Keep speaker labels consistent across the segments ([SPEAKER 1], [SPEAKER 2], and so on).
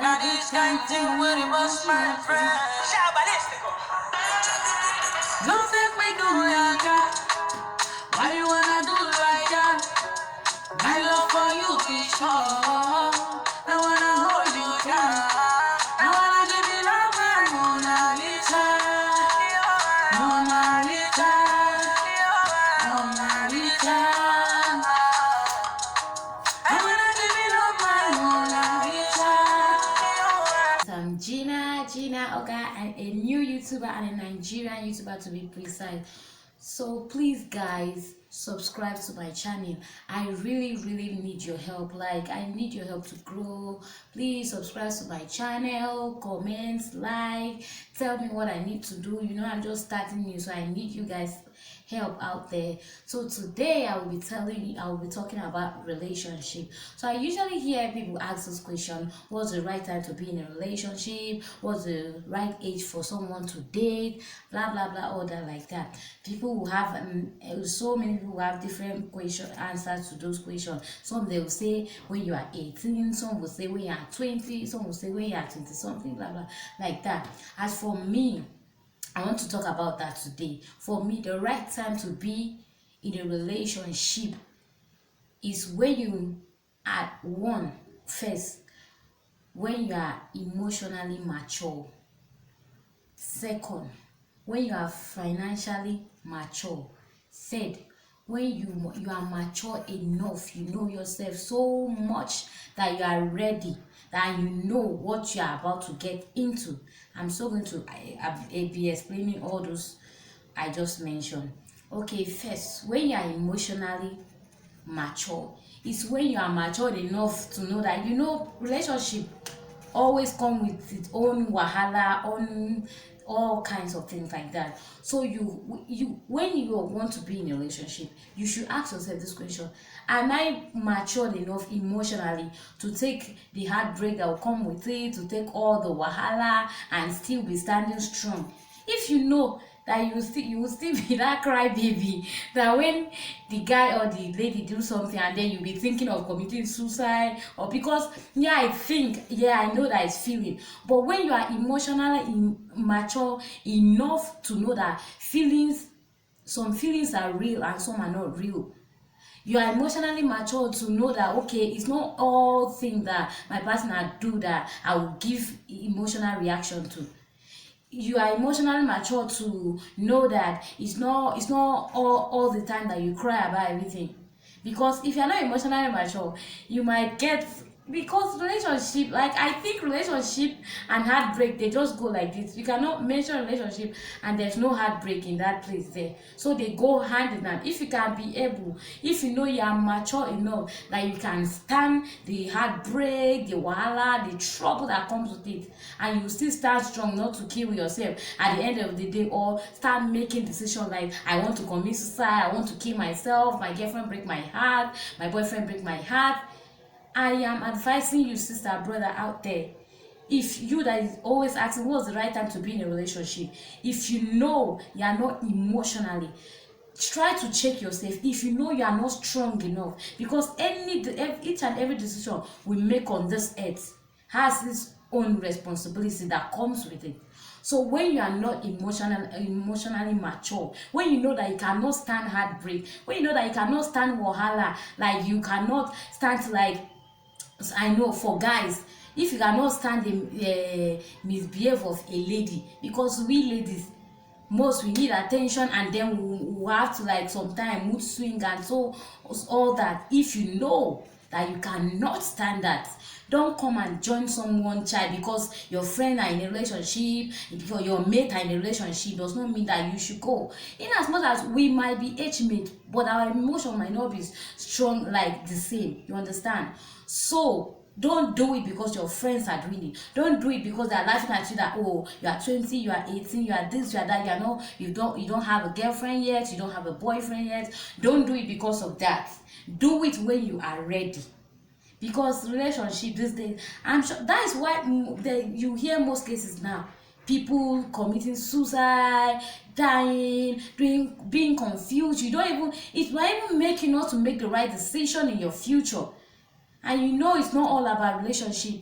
[SPEAKER 1] Now this kind of thing when it was my friend. Don't think we do like that. Why you wanna do like that? My love for you is sure. I wanna hold you down. I wanna give you love and Mona Lisa. Mona Lisa. Mona Lisa. I wanna give you love and Mona Lisa.
[SPEAKER 2] I'm Gina Oga, and a new YouTuber and a Nigerian YouTuber to be precise. So please guys, subscribe to my channel. I really need your help. Like, I need your help to grow. Please subscribe to my channel, comment, like, tell me what I need to do. You know, I'm just starting new, so I need you guys help out there. So today I will be talking about relationship. So I usually hear people ask this question: what's the right time to be in a relationship? What's the right age for someone to date? Blah blah blah, all that like that. People who have so many people who have different answers to those questions. Some they will say when you are 18, some will say when you are 20, some will say when you are 20 something, blah blah, like that. As for me, I want to talk about that today. For me, the right time to be in a relationship is when you are first, when you are emotionally mature. Second, when you are financially mature. Third, when you are mature enough, you know yourself so much that you are ready, that you know what you are about to get into. I'm so going to be explaining all those I just mentioned. Okay, first, when you are emotionally mature, it's when you are matured enough to know that, you know, relationship always come with its own wahala, on all kinds of things like that. So you when you want to be in a relationship, you should ask yourself this question: am I matured enough emotionally to take the heartbreak that will come with it, to take all the wahala and still be standing strong? If you know that you will still be that crybaby, that when the guy or the lady do something and then you'll be thinking of committing suicide, or because I know that it's feeling. But when you are emotionally mature enough to know that some feelings are real and some are not real, you are emotionally mature to know that, okay, it's not all things that my partner do that I will give emotional reaction to. You are emotionally mature to know that it's not all the time that you cry about everything. Because if you're not emotionally mature, you might get, because relationship, like, I think relationship and heartbreak, they just go like this. You cannot mention relationship and there's no heartbreak in that place there. So they go hand in hand. If you can be able, if you know you are mature enough that you can stand the heartbreak, the wahala, the trouble that comes with it, and you still stand strong not to kill yourself at the end of the day, or start making decisions like, I want to commit suicide, I want to kill myself, my girlfriend break my heart, my boyfriend break my heart, I am advising you, sister, brother out there, if you that is always asking what's the right time to be in a relationship, if you know you are not emotionally, try to check yourself. If you know you are not strong enough, because each and every decision we make on this earth has its own responsibility that comes with it. So when you are not emotionally mature, when you know that you cannot stand heartbreak, when you know that you cannot stand wahala, like you cannot stand, like, I know for guys, if you cannot stand the misbehave of a lady, because we ladies, most we need attention, and then we have to, like, sometimes mood swing and so all that. If you know that you cannot stand that, don't come and join someone child because your friend are in a relationship, because your mate are in a relationship, does not mean that you should go. In as much as we might be age mate, but our emotion might not be strong like the same, you understand? So don't do it because your friends are doing it. Don't do it because they are laughing at you that, oh, you are 20, you are 18, you are this, you are that, you know, you don't have a girlfriend yet, you don't have a boyfriend yet. Don't do it because of that. Do it when you are ready. Because relationship these days, I'm sure that is why you hear most cases now, people committing suicide, dying, being confused. You don't even, it might even make you not to make the right decision in your future. And you know it's not all about relationship.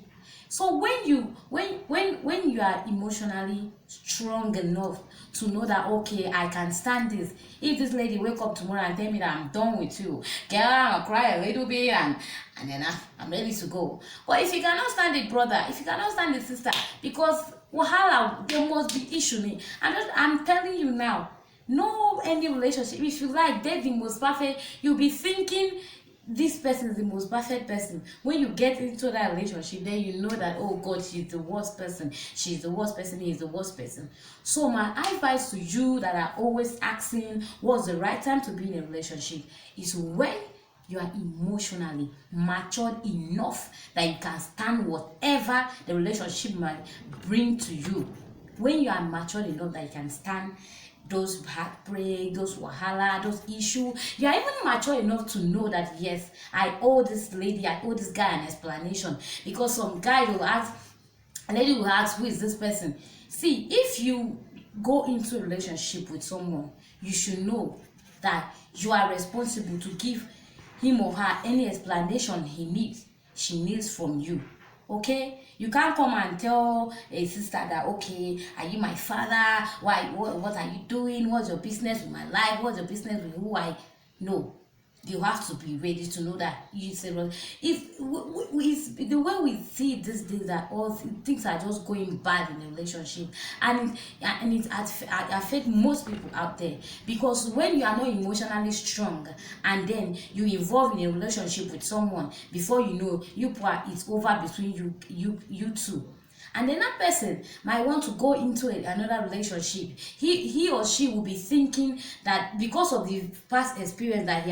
[SPEAKER 2] So when you are emotionally strong enough to know that okay, I can stand this. If this lady wake up tomorrow and tell me that I'm done with you, girl, I'll cry a little bit and then I'm ready to go. But if you cannot stand it, brother, if you cannot stand it, sister, because wahala, there must be issue. I'm telling you now, no any relationship. If you like date the most perfect, you'll be thinking this person is the most perfect person. When you get into that relationship, then you know that oh god, she's the worst person, she's the worst person, he's the worst person. So my advice to you that are always asking what's the right time to be in a relationship is when you are emotionally matured enough that you can stand whatever the relationship might bring to you. When you are matured enough that you can stand those heartbreak, those wahala, those issues, you are even mature enough to know that yes, I owe this lady, I owe this guy an explanation. Because some guy will ask, a lady will ask, who is this person? See, if you go into a relationship with someone, you should know that you are responsible to give him or her any explanation she needs from you. Okay, you can't come and tell a sister that okay, are you my father, why, what are you doing, what's your business with my life, what's your business with who I know. You have to be ready to know that you say, well, if the way we see these days that all things are just going bad in a relationship, and it affect most people out there. Because when you are not emotionally strong and then you involve in a relationship with someone, before you know, it's over between you two. And then that person might want to go into another relationship. He or she will be thinking that because of the past experience that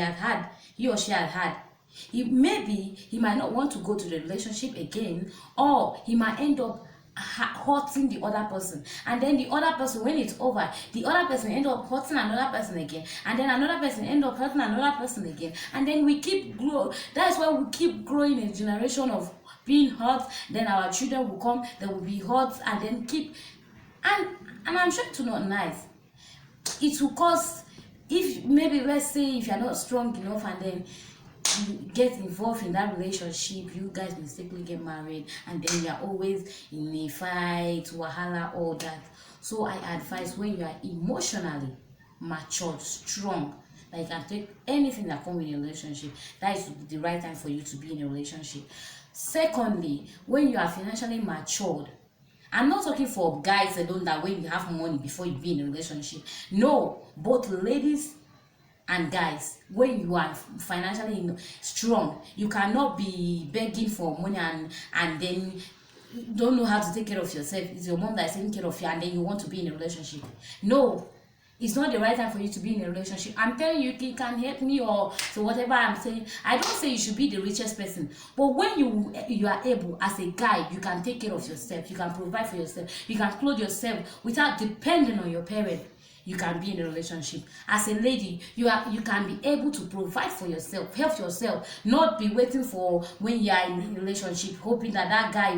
[SPEAKER 2] he or she had, he might not want to go to the relationship again, or he might end up hurting the other person. And then the other person, when it's over, the other person end up hurting another person again, and then another person end up hurting another person again, and then we keep growing. That's why we keep growing a generation of being hurt. Then our children will come, they will be hurt, and then keep and I'm sure to not nice. It will cause, if maybe let's say if you're not strong enough and then you get involved in that relationship, you guys mistakenly get married, and then you're always in a fight, wahala, all that. So I advise when you are emotionally matured, strong, that you can take anything that comes in a relationship, that is the right time for you to be in a relationship. Secondly, when you are financially matured, I'm not talking for guys alone, that when you have money before you be in a relationship. No, both ladies and guys, when you are financially strong, you cannot be begging for money and then don't know how to take care of yourself. It's your mom that is taking care of you, and then you want to be in a relationship. No, it's not the right time for you to be in a relationship. I'm telling you, you can help me or so whatever I'm saying. I don't say you should be the richest person, but when you are able, as a guy, you can take care of yourself, you can provide for yourself, you can clothe yourself without depending on your parent, you can be in a relationship. As a lady, you can be able to provide for yourself, help yourself, not be waiting for when you are in a relationship, hoping that guy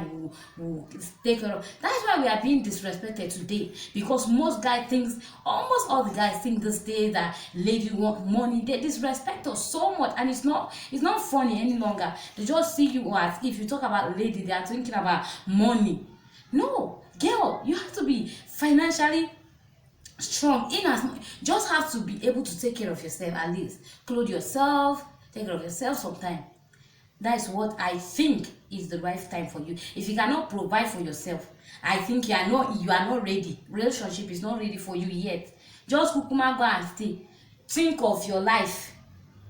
[SPEAKER 2] will take care of. That's why we are being disrespected today, because almost all the guys think this day that lady want money. They disrespect us so much, and it's not funny any longer. They just see you as, if you talk about lady, they are thinking about money. No, girl, you have to be financially strong, just have to be able to take care of yourself, at least clothe yourself, take care of yourself sometime. That is what I think is the right time for you. If you cannot provide for yourself, I think you are not ready. Relationship is not ready for you yet. Just kukuma go and stay, think of your life.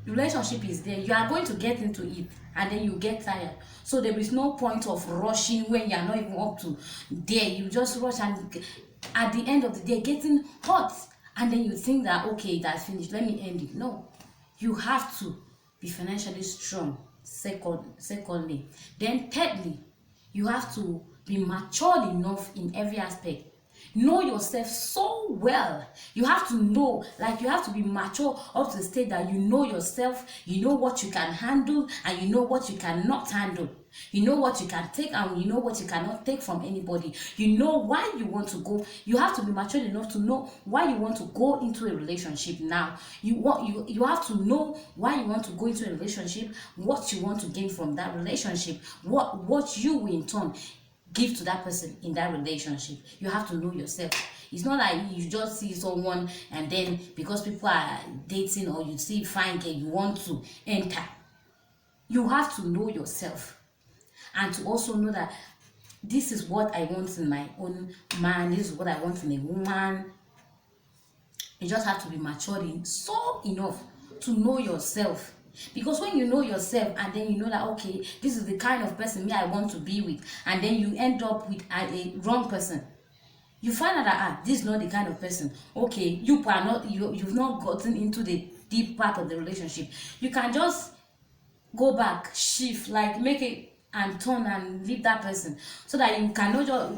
[SPEAKER 2] Relationship is there, you are going to get into it, and then you get tired. So there is no point of rushing when you are not even up to there. You just rush, and at the end of the day getting hot, and then you think that okay, that's finished, let me end it. No, you have to be financially strong. Secondly, then thirdly, you have to be matured enough in every aspect. Know yourself so well. You have to know, like, you have to be mature up to the state that you know yourself, you know what you can handle, and you know what you cannot handle. You know what you can take and you know what you cannot take from anybody. You know why you want to go. You have to be mature enough to know why you want to go into a relationship now. You have to know why you want to go into a relationship, what you want to gain from that relationship, what you will in turn give to that person in that relationship. You have to know yourself. It's not like you just see someone and then because people are dating or you see fine girl you want to enter. You have to know yourself and to also know that this is what I want in my own man, this is what I want in a woman. You just have to be matured in so enough to know yourself. Because when you know yourself and then you know that okay, this is the kind of person me I want to be with, and then you end up with a wrong person, you find out that this is not the kind of person. Okay, you've not gotten into the deep part of the relationship. You can just go back, shift, like make it and turn and leave that person, so that you cannot just,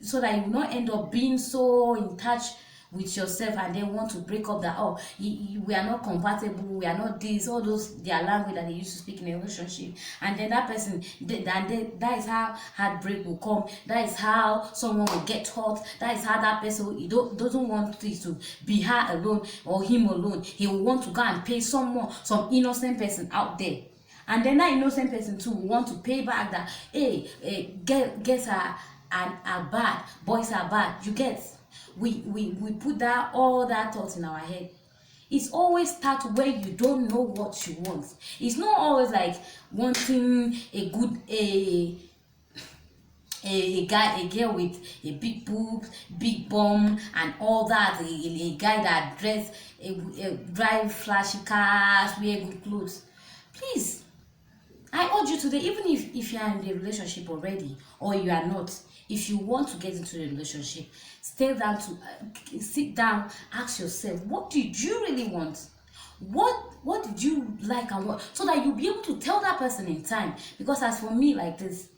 [SPEAKER 2] so that you will not end up being so in touch with yourself and then want to break up that we are not compatible, we are not this, all those their language that they used to speak in a relationship, and then that person that is how heartbreak will come, that is how someone will get hurt, that is how that person doesn't want it to be her alone or him alone. He will want to go and pay some innocent person out there, and then that innocent person too will want to pay back that girls are bad, boys are bad. You get, we put that all that thought in our head. It's always start when you don't know what you want. It's not always like wanting a good a girl with a big boob, big bum and all that, a guy that drive flashy cars, wear good clothes. Please, I urge you today, even if you are in a relationship already or you are not, if you want to get into a relationship, sit down, ask yourself, what did you really want? What did you like and what, so that you'll be able to tell that person in time. Because as for me, like this,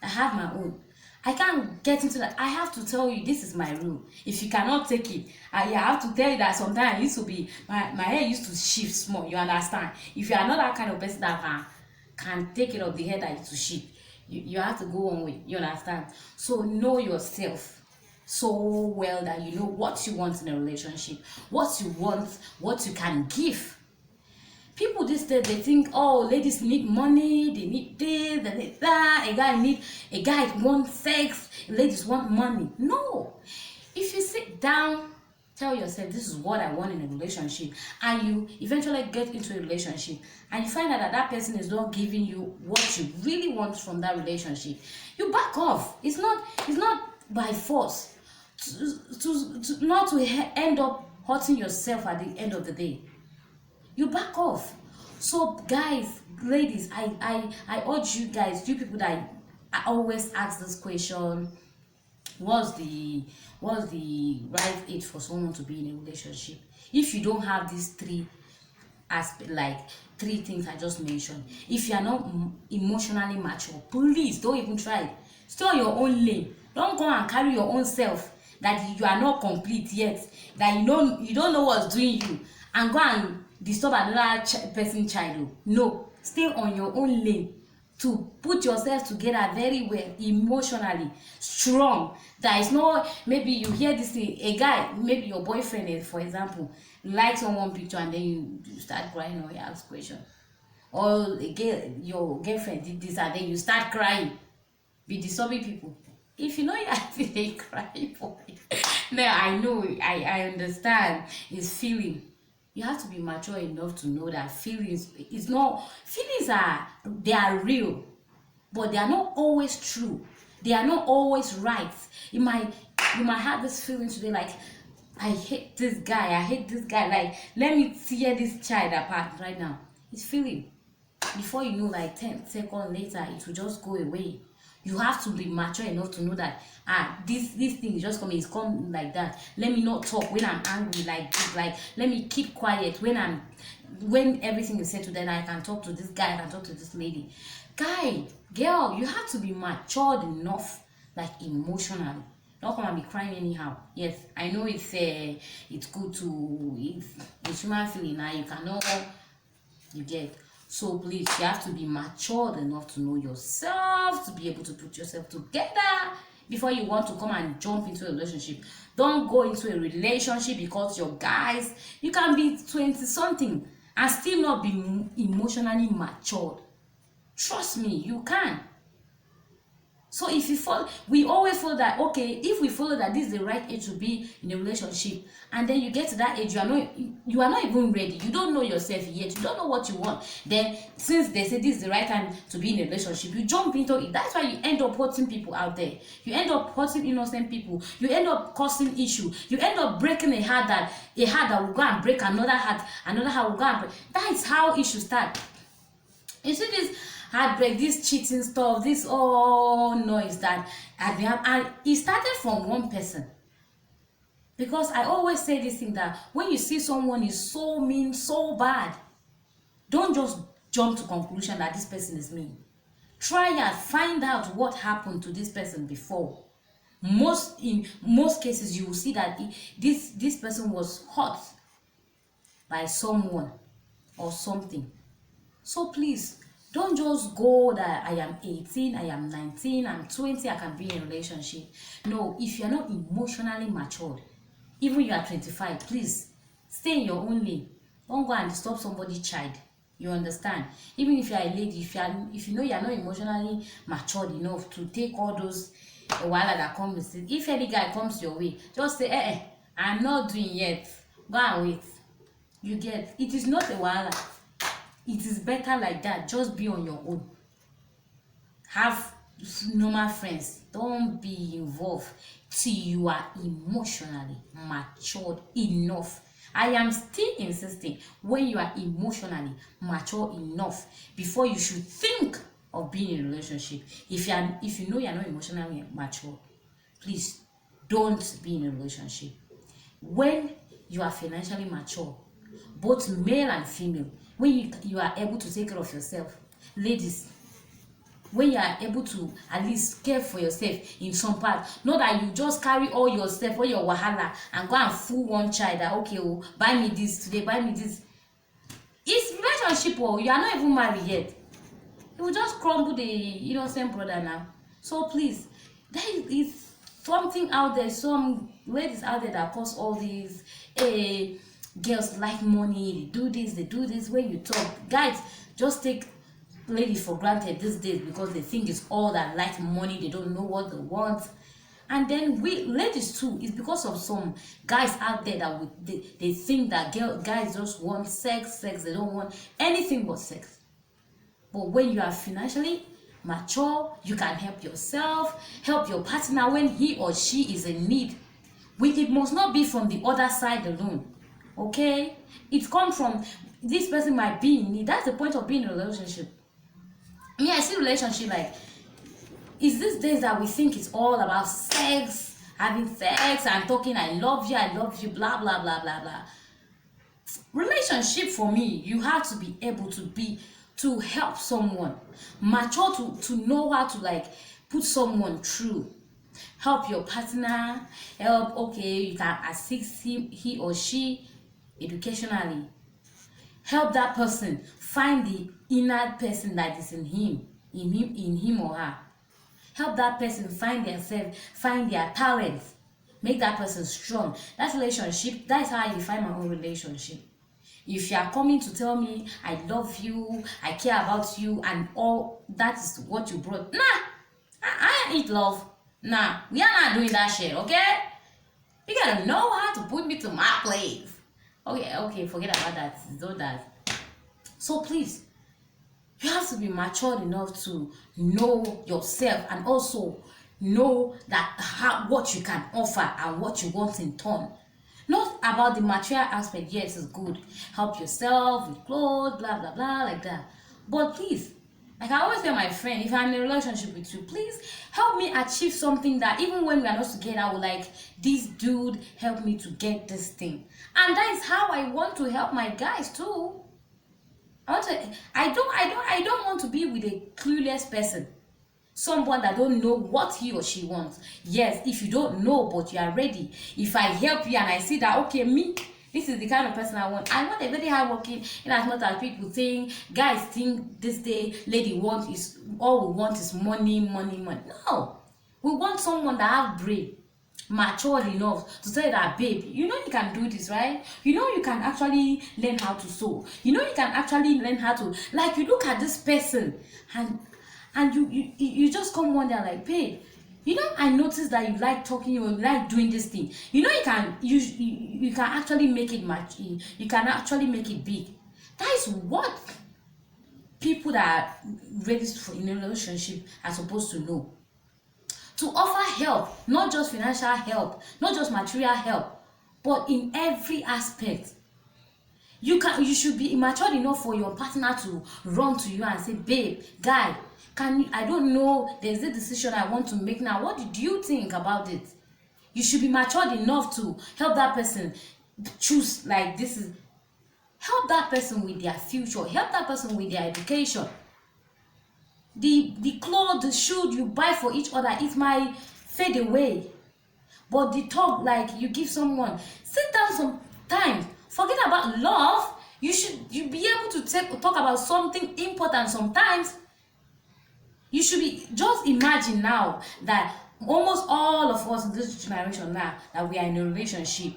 [SPEAKER 2] I have my own. I can't get into that. I have to tell you, this is my rule. If you cannot take it, I have to tell you that sometimes I used to be, my hair used to shift small, you understand? If you are not that kind of person that can take it off the head that it to shift, you have to go on with, you understand? So know yourself so well that you know what you want in a relationship, what you want, what you can give. People these days, they think, oh, ladies need money, they need this, they need that, a guy wants sex, ladies want money. No. If you sit down, tell yourself, this is what I want in a relationship, and you eventually get into a relationship and you find out that person is not giving you what you really want from that relationship, you back off. It's not by force not to end up hurting yourself at the end of the day. You back off. So guys, ladies, I urge you guys, you people that I always ask this question, what's the right age for someone to be in a relationship? If you don't have these three things I just mentioned, if you are not emotionally mature, please don't even try it. Stay on your own lane. Don't go and carry your own self that you are not complete yet, that you don't know what's doing you, and go and disturb another person's child. No, stay on your own lane to put yourself together very well, emotionally strong. That is not, maybe you hear this thing, a guy, maybe your boyfriend, for example, likes on one picture and then you start crying or you ask question, or your girlfriend did this and then you start crying, be disturbing people. If you know you have to cry for it, now I know, I understand it's feeling. You have to be mature enough to know that feelings are real, but they are not always true. They are not always right. You might have this feeling today, like, I hate this guy, like, let me tear this child apart right now. It's feeling. Before you know, like 10 seconds later, it will just go away. You have to be mature enough to know that this thing is just coming, it's come like that. Let me not talk when I'm angry, like let me keep quiet when everything is settled. Then I can talk to this guy, I can talk to this lady. Guy, girl, you have to be matured enough, like emotionally. Don't come and be crying anyhow. Yes, I know it's good to, it's human feeling now, you cannot, you get. So please, you have to be matured enough to know yourself, to be able to put yourself together before you want to come and jump into a relationship. Don't go into a relationship because you're guys. You can be 20 something and still not be emotionally matured. Trust me, you can. So if you follow, we always follow that, okay, if we follow that this is the right age to be in a relationship, and then you get to that age, you are not even ready, you don't know yourself yet, you don't know what you want, then since they say this is the right time to be in a relationship, you jump into it. That's why you end up hurting people out there, you end up hurting innocent people, you end up causing issue, you end up breaking a heart that will go and break another heart will go and break. That is how issues start. You see this heartbreak, this cheating stuff, this all noise that and it started from one person. Because I always say this thing, that when you see someone is so mean, so bad, don't just jump to conclusion that this person is mean. Try and find out what happened to this person before. In most cases, you will see that this person was hurt by someone or something. So please, don't just go that I am 18, I am 19, I'm 20, I can be in a relationship. No, if you're not emotionally matured, even you are 25, please stay in your own lane. Don't go and disturb somebody's child. You understand? Even if you are a lady, if you know you are not emotionally matured enough to take all those wahala that comes with it, if any guy comes your way, just say, I'm not doing yet. Go and wait. You get? It is not a wahala. It is better like that. Just be on your own. Have normal friends. Don't be involved till you are emotionally matured enough. I am still insisting, when you are emotionally mature enough before you should think of being in a relationship. If you know you are not emotionally mature, please don't be in a relationship. When you are financially mature, both male and female, when you are able to take care of yourself, ladies, when you are able to at least care for yourself in some part, not that you just carry all yourself, all your wahala, and go and fool one child that, okay, oh, buy me this today, buy me this. It's relationship, oh, you are not even married yet. It will just crumble the innocent brother now. So please, there is something out there, some ladies out there that cause all these girls like money, they do this. When you talk, guys, just take ladies for granted these days because they think it's all that like money, they don't know what they want. And then we ladies too, it's because of some guys out there that they think that guys just want sex, they don't want anything but sex. But when you are financially mature, you can help yourself, help your partner when he or she is in need. It must not be from the other side alone. Okay, it comes from this person might be in need. That's the point of being in a relationship. I see relationship like, it's these days that we think it's all about sex, having sex and talking I love you, blah blah blah blah blah. Relationship, for me, you have to be able to help someone, mature to know how to like put someone through. Help your partner, you can assist he or she educationally. Help that person find the inner person that is in him or her. Help that person find themselves, find their talents, make that person strong. That relationship, that's how I define my own relationship. If you are coming to tell me I love you, I care about you, and all that is what you brought, I ain't love. We are not doing that shit, okay? You gotta know how to put me to my place. Okay, forget about that. Do that. So please, you have to be matured enough to know yourself and also know that what you can offer and what you want in turn. Not about the material aspect. Yes, it's good. Help yourself with clothes, blah blah blah, like that. But please, like I always tell my friend, if I'm in a relationship with you, please help me achieve something that even when we are not together, I will like, this dude help me to get this thing. And that is how I want to help my guys too. I don't want to be with a clueless person. Someone that don't know what he or she wants. Yes, if you don't know but you are ready, if I help you and I see that, okay, me, This is the kind of person I want. I want a very hardworking, in as much as people think, guys think this day, lady want is, all we want is money, money, money. No. We want someone that have brain, matured enough to say that, babe, you know you can do this, right? You know you can actually learn how to sew. You know you can actually learn how to, like, you look at this person and you just come one day like, babe, you know, I noticed that you like talking, you like doing this thing. You know, you can actually make it much. You can actually make it big. That is what people that are ready for in a relationship are supposed to know. To offer help, not just financial help, not just material help, but in every aspect. You should be matured enough for your partner to run to you and say, babe, guy, I don't know, there's a decision I want to make now. What do you think about it? You should be matured enough to help that person choose, like, this is, help that person with their future, help that person with their education. The clothes, the shoes you buy for each other, it might fade away, but the talk, like, you give someone, sit down sometimes, forget about love. You be able to talk about something important sometimes. You should be, just imagine now that almost all of us in this generation now that we are in a relationship,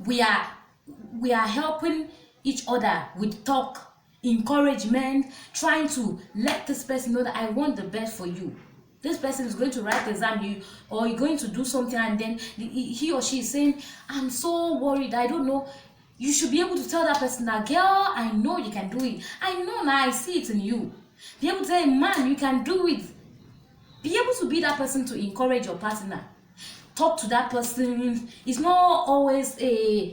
[SPEAKER 2] we are helping each other with talk, encouragement, trying to let this person know that I want the best for you. This person is going to write the exam, or you're going to do something, and then he or she is saying, I'm so worried, I don't know. You should be able to tell that person that, girl, I know you can do it. I know now, I see it in you. Be able to say, man, you can do it. Be able to be that person to encourage your partner. Talk to that person. It's not always a...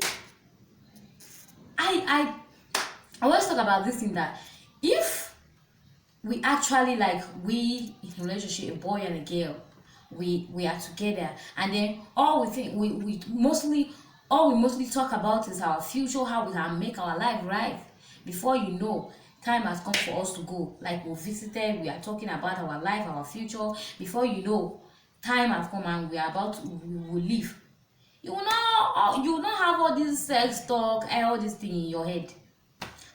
[SPEAKER 2] I always talk about this thing that if we actually, like, we in a relationship, a boy and a girl, we are together, and then all we think we mostly talk about is our future, how we can make our life right. Before you know, time has come for us to go. Like, we visited, we are talking about our life, our future. Before you know, time has come and we will leave. You will not have all this sex talk and all this thing in your head.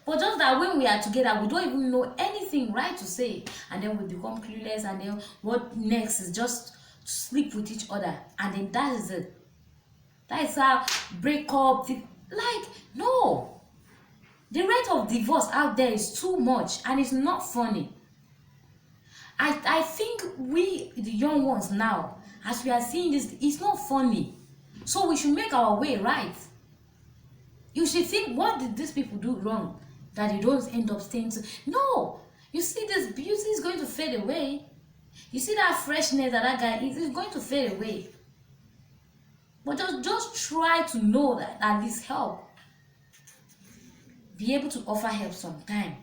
[SPEAKER 2] But just that when we are together, we don't even know anything right to say, and then we become clueless, and then what next is just to sleep with each other, and then that is it. That is how breakup, like, no. The rate of divorce out there is too much, and it's not funny. I think we, the young ones now, as we are seeing this, it's not funny. So we should make our way right. You should think, what did these people do wrong that they don't end up staying to? No. You see, this beauty is going to fade away. You see that freshness that guy is going to fade away. But just try to know that at least help. Be able to offer help sometime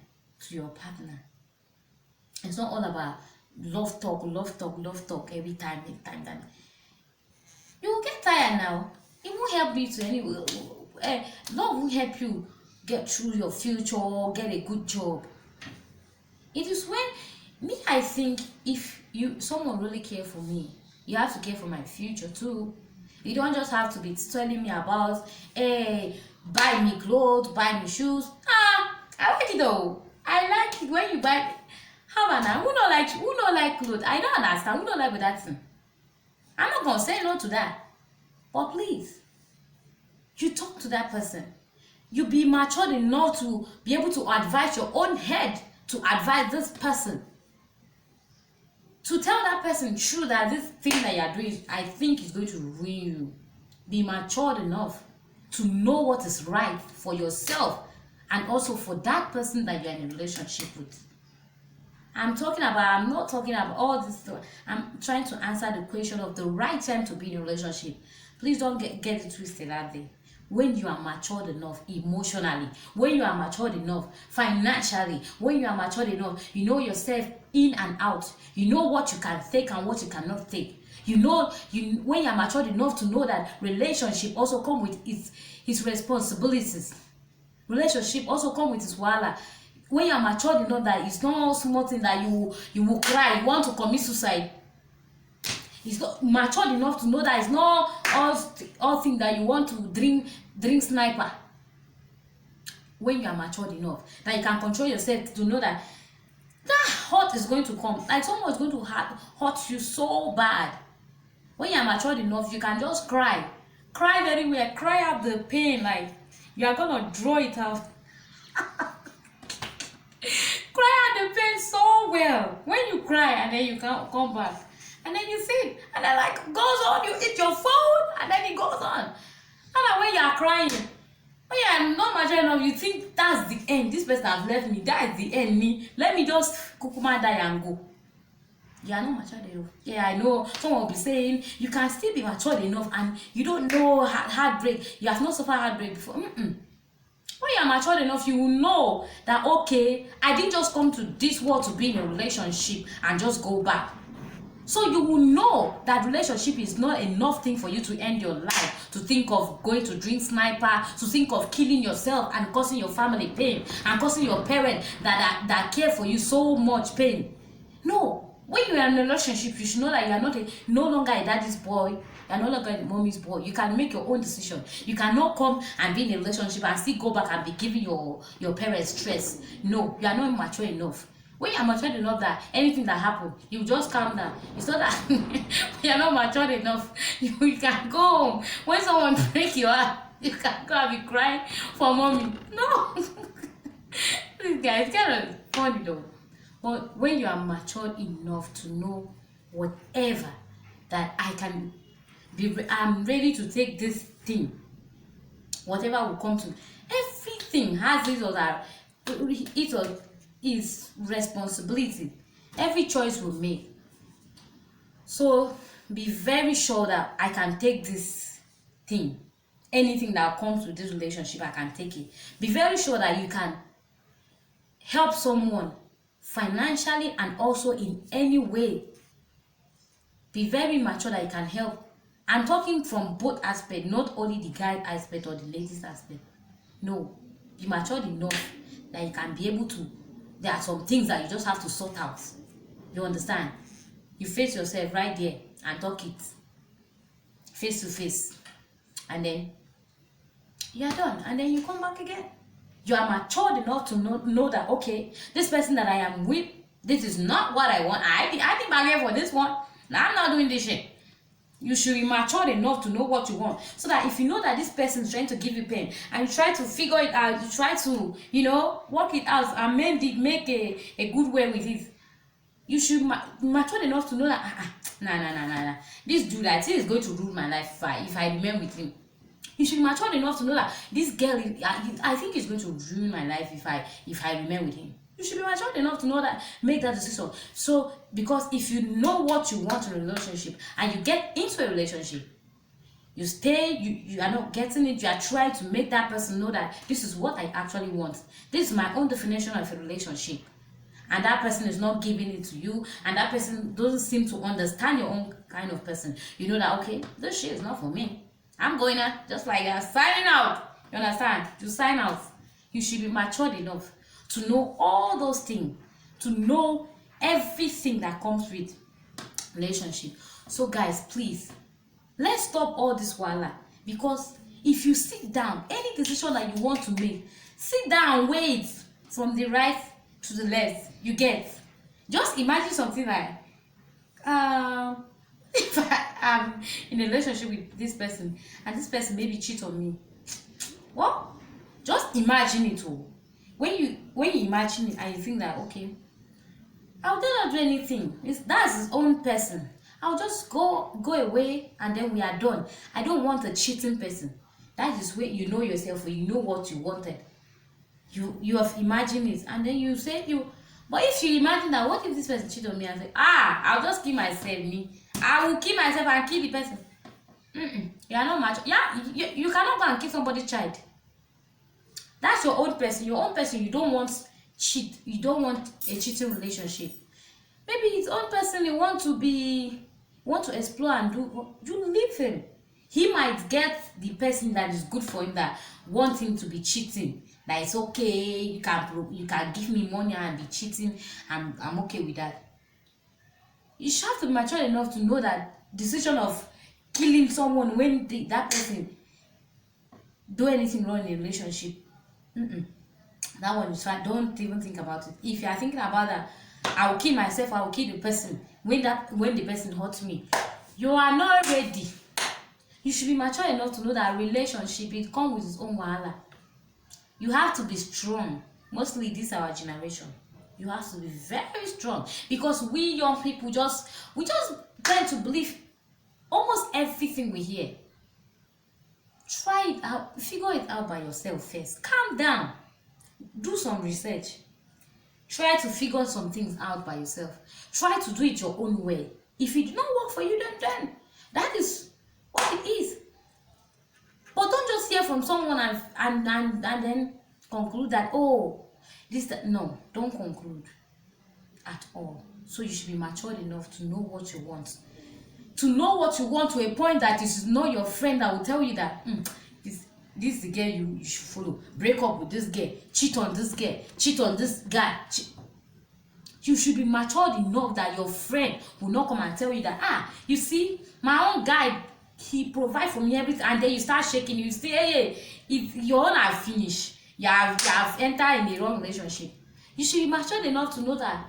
[SPEAKER 2] to your partner. It's not all about love talk every time. You will get tired now. It won't help you to any love will help you get through your future, get a good job. It is when I think if someone really care for me, you have to care for my future too. You don't just have to be telling me about, hey, buy me clothes, buy me shoes. I like it though. I like it when you buy. How about now? Who don't like clothes? I don't understand. Who don't like with that thing? I'm not gonna say no to that. But please, you talk to that person. You be matured enough to be able to advise your own head to advise this person. To tell that person true that this thing that you are doing, I think is going to ruin you. Be matured enough to know what is right for yourself and also for that person that you're in a relationship with. I'm not talking about all this stuff. I'm trying to answer the question of the right time to be in a relationship. Please don't get it twisted that day. When you are matured enough emotionally, when you are matured enough financially, when you are matured enough, you know yourself in and out. You know what you can take and what you cannot take. When you are matured enough to know that relationship also come with its responsibilities. Relationship also come with its wahala. When you are matured enough that it's not small thing that you will cry, you want to commit suicide. It's not matured enough to know that it's not all thing that you want to drink sniper. when you are matured enough that you can control yourself to know that that hurt is going to come. Like someone is going to hurt you so bad. When you are matured enough, you can just cry very well, cry out the pain, like you are gonna draw it out. Cry out the pain so well. When you cry and then you can come back and then you sit and then like goes on, you eat your food and then it goes on. And like when you are crying, when you are not mature enough, you think that's the end. This person has left me. That is the end. Me, let me just kukuma die and go. You are not matured enough. Yeah, I know. Someone will be saying you can still be matured enough and you don't know heartbreak. You have not suffered heartbreak before. When you are matured enough, you will know that okay, I didn't just come to this world to be in a relationship and just go back. So you will know that relationship is not enough thing for you to end your life, to think of going to drink sniper, to think of killing yourself and causing your family pain and causing your parents that care for you so much pain. No. When you are in a relationship, you should know that you are not no longer a daddy's boy, you are no longer a mommy's boy. You can make your own decision. You cannot come and be in a relationship and still go back and be giving your parents stress. No, you are not mature enough. When you are mature enough that anything that happens, you just calm down. It's not that you are not mature enough. You can go home. When someone break your heart, you can go and be crying for mommy. No. This guy is kind of funny though. But when you are matured enough to know whatever that I'm ready to take this thing, whatever will come to, everything has this or that, it or is responsibility. Every choice we make. So be very sure that I can take this thing. Anything that comes with this relationship, I can take it. Be very sure that you can help someone financially and also in any way. Be very mature that you can help. I'm talking from both aspects, not only the guy aspect or the ladies aspect. No, be matured enough that you can be able to. There are some things that you just have to sort out. You understand? You face yourself right there and talk it face to face, and then you are done, and then you come back again. You are matured enough to know that okay, this person that I am with, this is not what I want. I think I'm here for this one. Now I'm not doing this shit. You should be matured enough to know what you want, so that if you know that this person is trying to give you pain and you try to figure it out, you try to work it out and make a good way with it, you should be matured enough to know that nah. This dude, I think is going to ruin my life if I remain with him. You should be matured enough to know that this girl, I think is going to ruin my life if I remain with him. You should be matured enough to know that, make that decision. So, because if you know what you want in a relationship and you get into a relationship, you stay, you are not getting it, you are trying to make that person know that this is what I actually want. This is my own definition of a relationship. And that person is not giving it to you, and that person doesn't seem to understand your own kind of person. You know that, okay, this shit is not for me. I'm going out just like that, signing out. You understand? You sign out. You should be matured enough to know all those things, to know everything that comes with relationship. So guys, please, let's stop all this wala, because if you sit down, any decision that you want to make, sit down and weigh it from the right to the left. You get? Just imagine something like if I'm in a relationship with this person and this person maybe cheat on me. What? Just imagine it all. When you imagine it and you think that okay, I'll not do anything. That's his own person. I'll just go away and then we are done. I don't want a cheating person. That is where you know yourself, you know what you wanted. You have imagined it, and then you say but if you imagine that, what if this person cheat on me and say, I'll just kill myself, I will kill myself and kill the person. You are not mature. Yeah, you cannot go and kill somebody's child. That's your own person. Your own person. You don't want cheat. You don't want a cheating relationship. Maybe his own person. You want to explore and do. You leave him. He might get the person that is good for him, that wants him to be cheating. That it's okay. You can give me money and be cheating. I'm okay with that. You should have to be mature enough to know that decision of killing someone when that person do anything wrong in a relationship. That one is fine. Don't even think about it. If you are thinking about that, I will kill myself, I will kill the person when the person hurts me, you are not ready. You should be mature enough to know that relationship, it comes with its own wahala. You have to be strong. Mostly this our generation. You have to be very strong, because we young people we just tend to believe almost everything we hear. Try it out, figure it out by yourself first. Calm down, do some research, try to figure some things out by yourself. Try to do it your own way. If it do not work for you, then that is what it is. But don't just hear from someone and then conclude that, oh, this that. No, don't conclude at all. So you should be matured enough to know what you want. To know what you want to a point that it is not your friend that will tell you that this is the girl you should follow. Break up with this girl, cheat on this girl, cheat on this guy. You should be matured enough that your friend will not come and tell you that, you see, my own guy, he provide for me everything, and then you start shaking. You say, hey, if your own are finished, you have entered in a wrong relationship. You should be matured enough to know that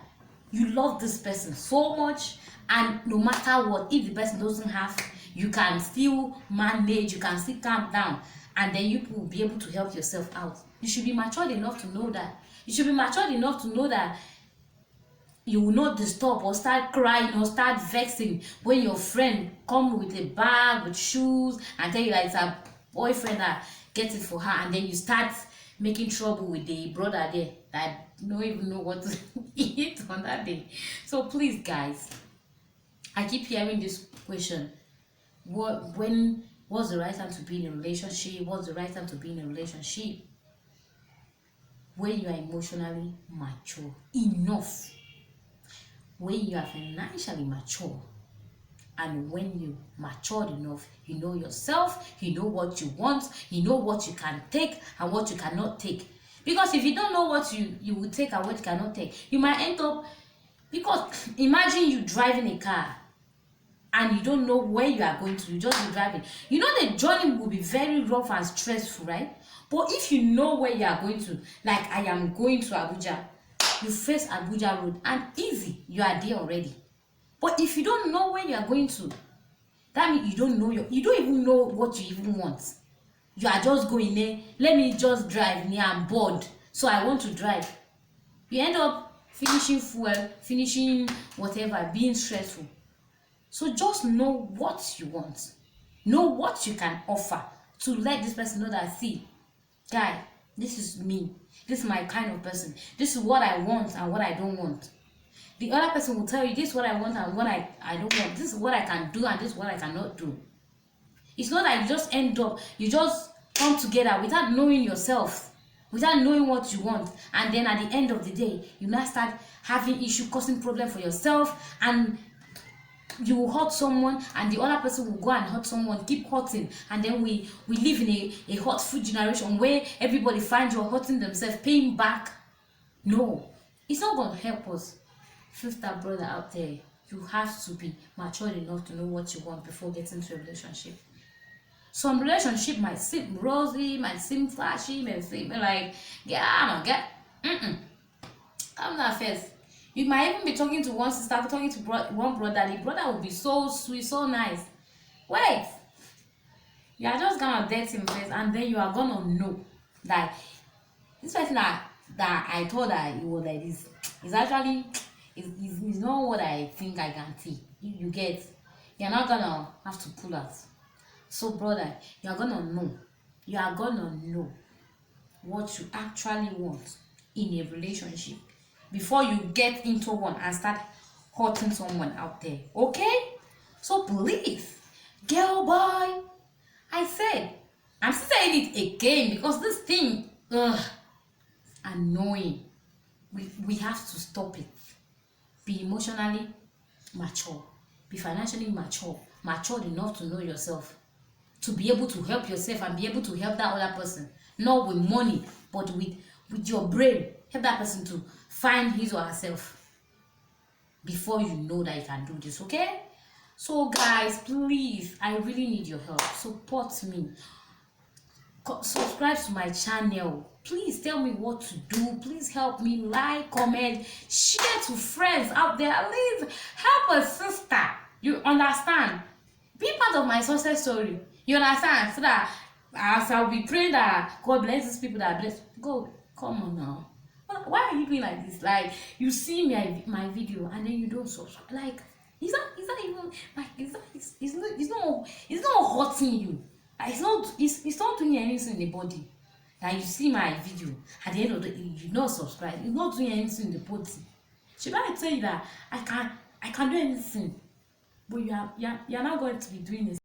[SPEAKER 2] you love this person so much, and no matter what, if the person doesn't have, you can still manage, you can still calm down, and then you will be able to help yourself out. You should be matured enough to know that. You should be matured enough to know that you will not disturb or start crying or start vexing when your friend come with a bag with shoes and tell you that it's her boyfriend that gets it for her, and then you start making trouble with the brother there that don't even know what to eat on that day. So please, guys, I keep hearing this question: what's the right time to be in a relationship? What's the right time to be in a relationship? When you are emotionally mature enough, when you are financially mature, and when you matured enough, you know yourself, you know what you want, you know what you can take and what you cannot take. Because if you don't know what you will take and what you cannot take, you might end up, because imagine you driving a car and you don't know where you are going to, you just be driving. You know the journey will be very rough and stressful, right? But if you know where you are going to, like I am going to Abuja, you face Abuja road and easy, you are there already. But if you don't know where you are going to, that means you don't even know what you even want. You are just going there, let me just drive, me I'm bored, so I want to drive. You end up finishing fuel, finishing whatever, being stressful. So just know what you want, know what you can offer, to let this person know that, see, guy, this is me, this is my kind of person, this is what I want and what I don't want. The other person will tell you, this is what I want and what I don't want, this is what I can do and this is what I cannot do. It's not that you just come together without knowing yourself, without knowing what you want, and then at the end of the day you now start having issue, causing problem for yourself, and you will hurt someone and the other person will go and hurt someone, keep hurting, and then we live in a hurtful generation where everybody finds you hurting themselves, paying back. No, it's not going to help us. Sister, brother out there, you have to be mature enough to know what you want before getting into a relationship. Some relationship might seem rosy, might seem flashy, might seem like, yeah, I'm gonna get calm down first. You might even be talking to one sister, talking to one brother. The brother will be so sweet, so nice. Wait, you are just gonna date him first, and then you are gonna know that this person that I thought that it was like this is actually is not what I think I can see. You get, you're not gonna have to pull out. So brother, you are gonna know what you actually want in a relationship before you get into one and start hurting someone out there. Okay? So please, girl, boy, I'm still saying it again because this thing, annoying. We have to stop it. Be emotionally mature, be financially mature, matured enough to know yourself, to be able to help yourself and be able to help that other person, not with money but with your brain. Help that person to find his or herself before you know that you can do this. Okay? So guys, please, I really need your help. Support me. subscribe to my channel. Please tell me what to do. Please help me, like, comment, share to friends out there. Please help a sister. You understand? Be part of my success story. You understand? So that as I'll be praying that God bless these people that bless. God, come on now. Why are you doing like this? Like, you see my video and then you don't subscribe. Like, is that even like, is that it's not hurting you. Like, it's not doing anything in the body. Like, you see my video at the end of the day, you not subscribe. It's not doing anything in the body. Should I tell you that I can do anything, but you're not going to be doing this?